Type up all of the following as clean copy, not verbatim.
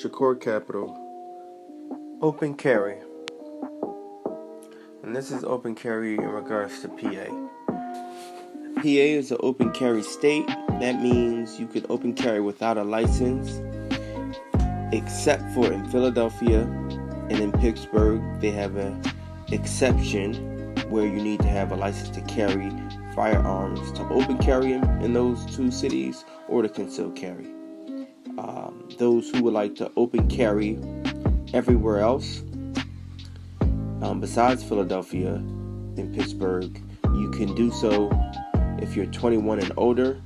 Shakur Capital, open carry. And this is open carry in regards to PA. PA is an open carry state. That means you could open carry without a license, except for in Philadelphia and in Pittsburgh. They have an exception where you need to have a license to carry firearms to open carry in those two cities, or to conceal carry. Those who would like to open carry everywhere else, besides Philadelphia and Pittsburgh, you can do so if you're 21 and older.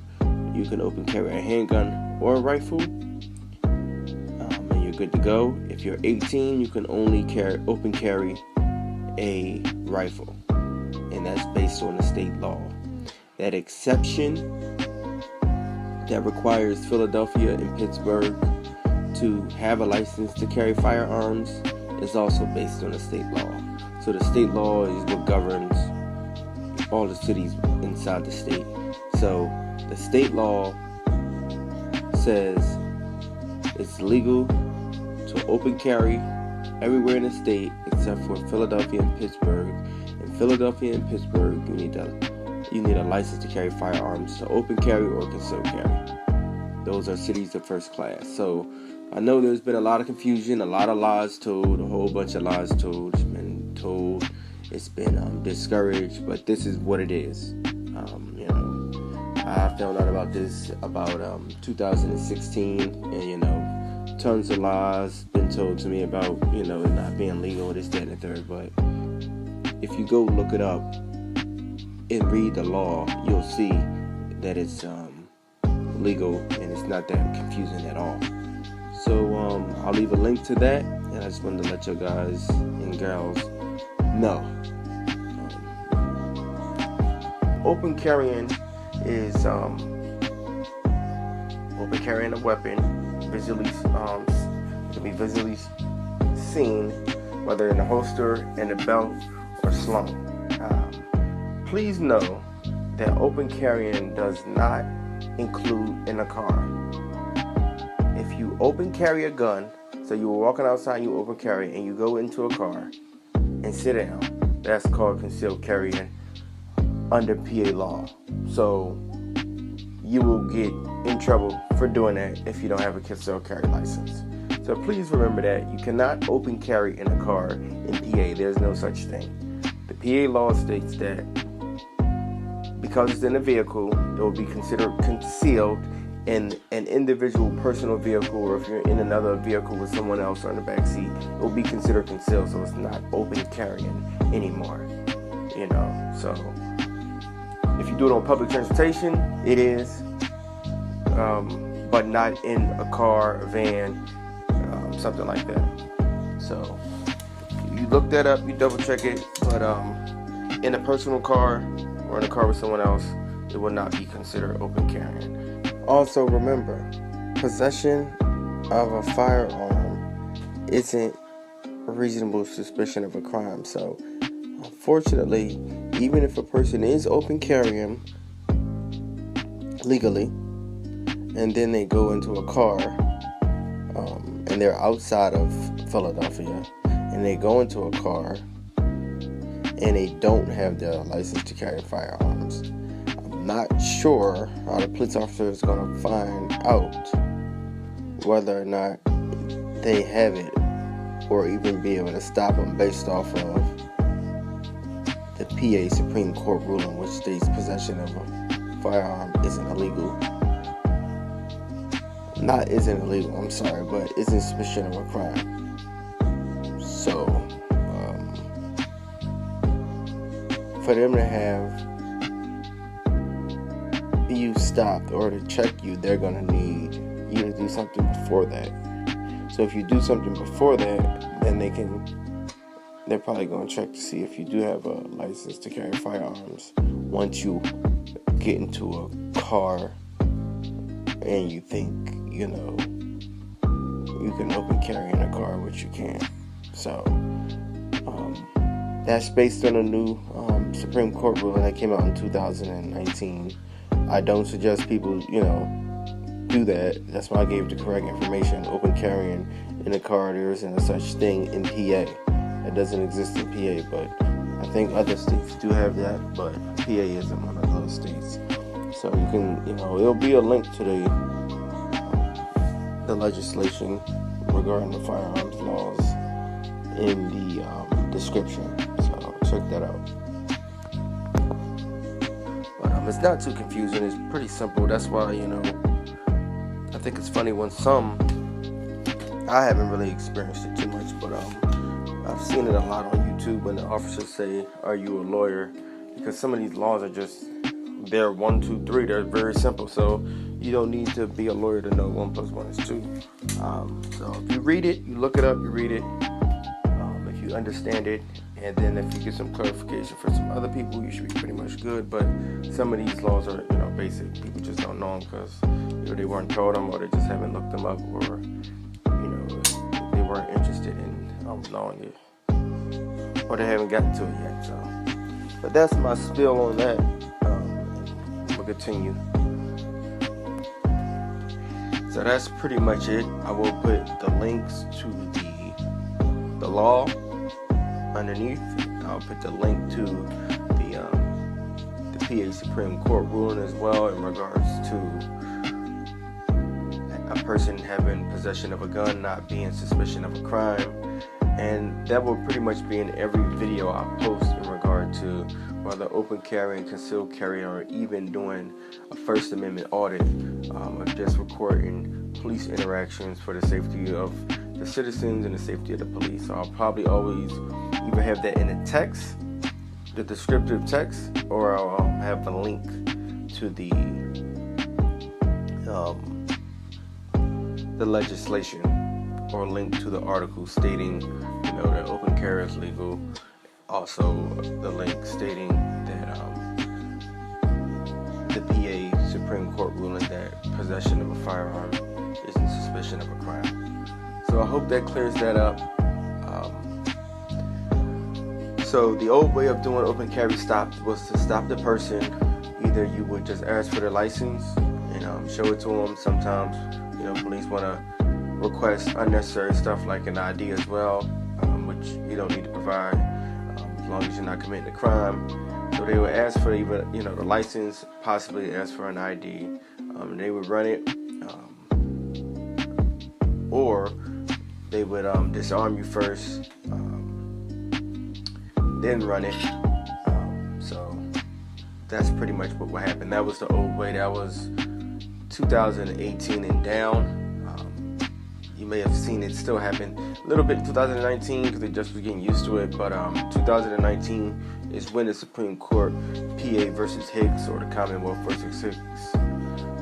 You can open carry a handgun or a rifle, and you're good to go. If you're 18, you can only open carry a rifle, and that's based on the state law. That exception that requires Philadelphia and Pittsburgh to have a license to carry firearms is also based on the state law. So the state law is what governs all the cities inside the state. So the state law says it's legal to open carry everywhere in the state except for Philadelphia and Pittsburgh. In Philadelphia and Pittsburgh, you need a license to carry firearms to open carry or conceal carry. Those are cities of first class. So I know there's been a lot of confusion, a lot of lies told, a whole bunch of lies told. It's been discouraged, but this is what it is. I found out about this about 2016, and tons of lies been told to me about it not being legal, this, that, and the third. But if you go look it up and read the law, you'll see that it's legal and it's not that confusing at all. So I'll leave a link to that, and I just wanted to let you guys and girls know. Open carrying is open carrying a weapon visually can be visually seen, whether in a holster, in a belt, or slung. Please know that open carrying does not include in a car. If you open carry a gun, so you were walking outside and you open carry and you go into a car and sit down, that's called concealed carrying under PA law. So you will get in trouble for doing that if you don't have a concealed carry license. So please remember that you cannot open carry in a car in PA. There's no such thing. The PA law states that because it's in a vehicle, it will be considered concealed in an individual personal vehicle, or if you're in another vehicle with someone else or in the back seat, it will be considered concealed, so it's not open carrying anymore. So if you do it on public transportation, it is, but not in a car, a van, something like that. So you look that up, you double check it, but in a personal car or in a car with someone else, it will not be considered open carrying. Also remember, possession of a firearm isn't a reasonable suspicion of a crime. So unfortunately, even if a person is open carrying legally, and then they go into a car, and they're outside of Philadelphia, and they go into a car, and they don't have their license to carry firearms, I'm not sure how the police officer is going to find out whether or not they have it, or even be able to stop them based off of the PA Supreme Court ruling, which states possession of a firearm isn't illegal. Not isn't illegal, I'm sorry, but isn't suspicion of a crime. So, for them to have you stopped or to check you, they're going to need you to do something before that. So if you do something before that, then they're probably going to check to see if you do have a license to carry firearms once you get into a car and you think, you can open carry in a car, which you can't. So, that's based on a new Supreme Court ruling that came out in 2019. I don't suggest people, do that. That's why I gave the correct information. Open carrying in the car. There isn't a such thing in PA. It doesn't exist in PA, but I think other states do have that, but PA isn't one of those states. So you can, it'll be a link to the legislation regarding the firearms laws in the description. So check that out. But it's not too confusing. It's pretty simple. That's why, I think it's funny when I haven't really experienced it too much, but I've seen it a lot on YouTube when the officers say, "Are you a lawyer?" Because some of these laws are just, they're 1, 2, 3. They're very simple. So you don't need to be a lawyer to know 1 + 1 is 2. So if you read it, you look it up, you read it, if you understand it, and then if you get some clarification for some other people, you should be pretty much good. But some of these laws are, basic. People just don't know them because they weren't told them, or they just haven't looked them up, or they weren't interested in knowing it, or they haven't gotten to it yet. So, but that's my spill on that. We'll continue. So that's pretty much it. I will put the links to the law underneath. I'll put the link to the PA Supreme Court ruling as well in regards to a person having possession of a gun not being suspicion of a crime. And that will pretty much be in every video I post in regard to whether open carry and concealed carry, or even doing a First Amendment audit of just recording police interactions for the safety of the citizens and the safety of the police. So I'll probably always either have that in the text, the descriptive text, or I'll have a link to the legislation, or link to the article stating, that open carry is legal. Also, the link stating that the PA Supreme Court ruling that possession of a firearm isn't suspicion of a crime. So I hope that clears that up. So the old way of doing open carry stops was to stop the person. Either you would just ask for their license and show it to them. Sometimes, police want to request unnecessary stuff like an ID as well, which you don't need to provide as long as you're not committing a crime. So they would ask for either, the license, possibly ask for an ID. They would run it, or they would disarm you first, then run it. So that's pretty much what would happen. That was the old way. That was 2018 and down. You may have seen it still happen a little bit in 2019 because they just was getting used to it. But 2019 is when the Supreme Court PA versus Hicks, or the Commonwealth versus Hicks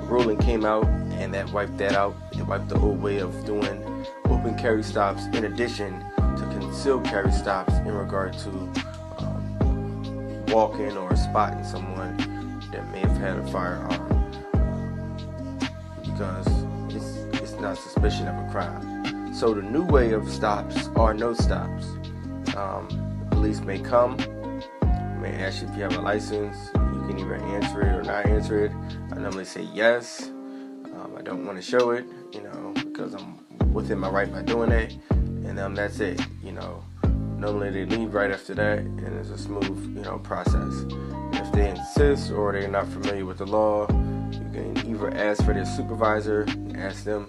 ruling came out, and that wiped that out. It wiped the old way of doing open carry stops, in addition to concealed carry stops in regard to walking or spotting someone that may have had a firearm, because it's not suspicion of a crime. So the new way of stops are no stops. Police may come, may ask you if you have a license. You can either answer it or not answer it. I normally say yes. I don't want to show it, because I'm within my right by doing it, and that's it. Normally they leave right after that, and it's a smooth, process. If they insist or they're not familiar with the law, you can either ask for their supervisor, ask them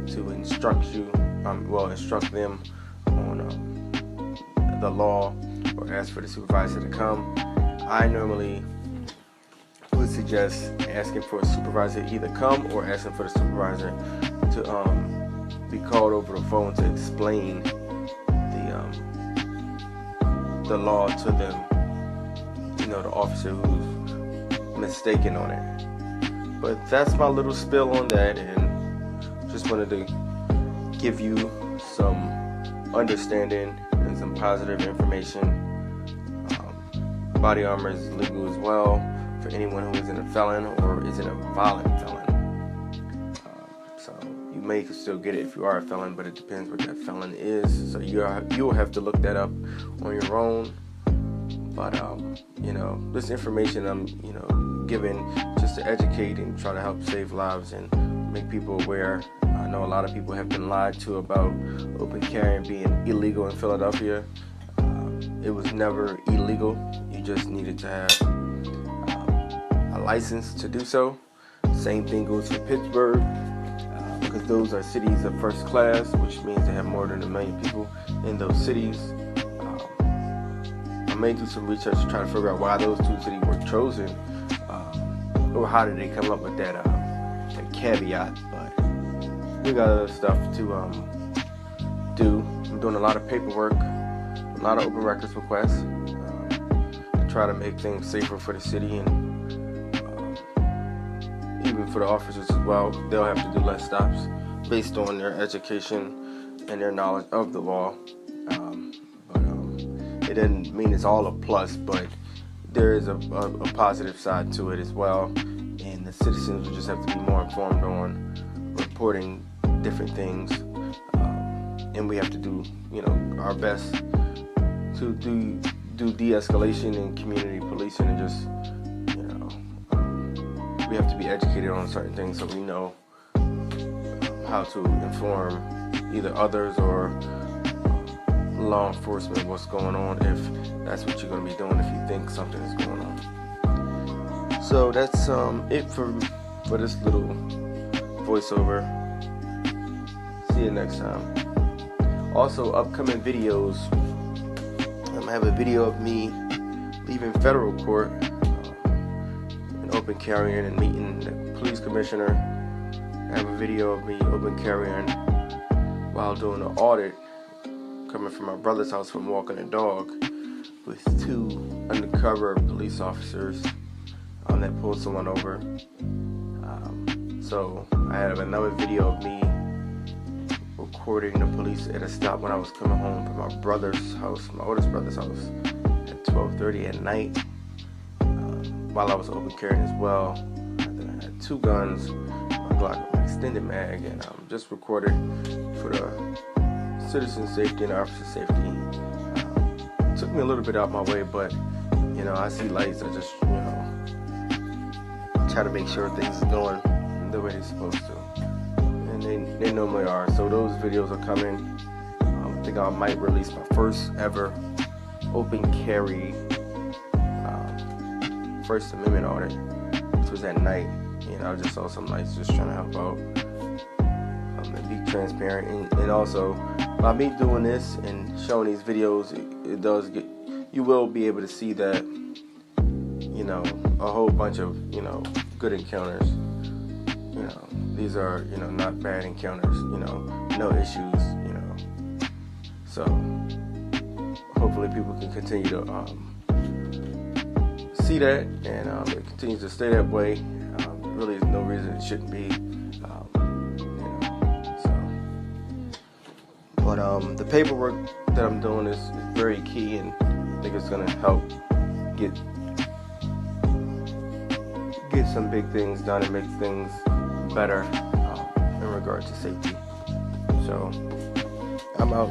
to instruct them on the law, or ask for the supervisor to come. I normally would suggest asking for a supervisor to either come, or asking for the supervisor to be called over the phone to explain the law to them, the officer who's mistaken on it. But that's my little spill on that, and just wanted to give you some understanding and some positive information. Body armor is legal as well for anyone who isn't a felon or isn't a violent felon. So you may still get it if you are a felon, but it depends what that felon is. So you'll have to look that up on your own. But this information I'm giving just to educate and try to help save lives and make people aware. I know a lot of people have been lied to about open carrying being illegal in Philadelphia. It was never illegal. You just needed to have a license to do so. Same thing goes for Pittsburgh, because those are cities of first class, which means they have more than 1 million people in those cities. I may do some research to try to figure out why those two cities were chosen, or how did they come up with that caveat. But we got other stuff to do. I'm doing a lot of paperwork, a lot of open records requests, to try to make things safer for the city, and even for the officers as well. They'll have to do less stops based on their education and their knowledge of the law. It doesn't mean it's all a plus, but there is a positive side to it as well. And the citizens will just have to be more informed on reporting different things. And we have to do, our best to do de-escalation and community policing, and just, we have to be educated on certain things so we know how to inform either others or law enforcement what's going on, if that's what you're going to be doing if you think something is going on. So that's it for this little voiceover. See you next time. Also, upcoming videos. I have a video of me leaving federal court, open carrying and meeting the police commissioner. I have a video of me open carrying while doing an audit, coming from my brother's house from walking a dog, with 2 undercover police officers that pulled someone over. So I have another video of me recording the police at a stop when I was coming home from my brother's house, my oldest brother's house, at 12:30 at night. While I was open carrying as well. I had 2 guns, my Glock, my extended mag, and just recorded for the citizen safety and officer safety. It took me a little bit out my way, but I see lights. I just try to make sure things are going the way they're supposed to, and they normally are. So those videos are coming. I think I might release my first ever open carry First Amendment audit, which was at night. I just saw some lights, just trying to help out and be transparent. And also, by me doing this and showing these videos, it does get, you will be able to see that, a whole bunch of, good encounters. These are, not bad encounters, no issues, So, hopefully people can continue to see that, and it continues to stay that way. Really, there's no reason it shouldn't be. But the paperwork that I'm doing is very key, and I think it's going to help get some big things done and make things better in regard to safety. So I'm out.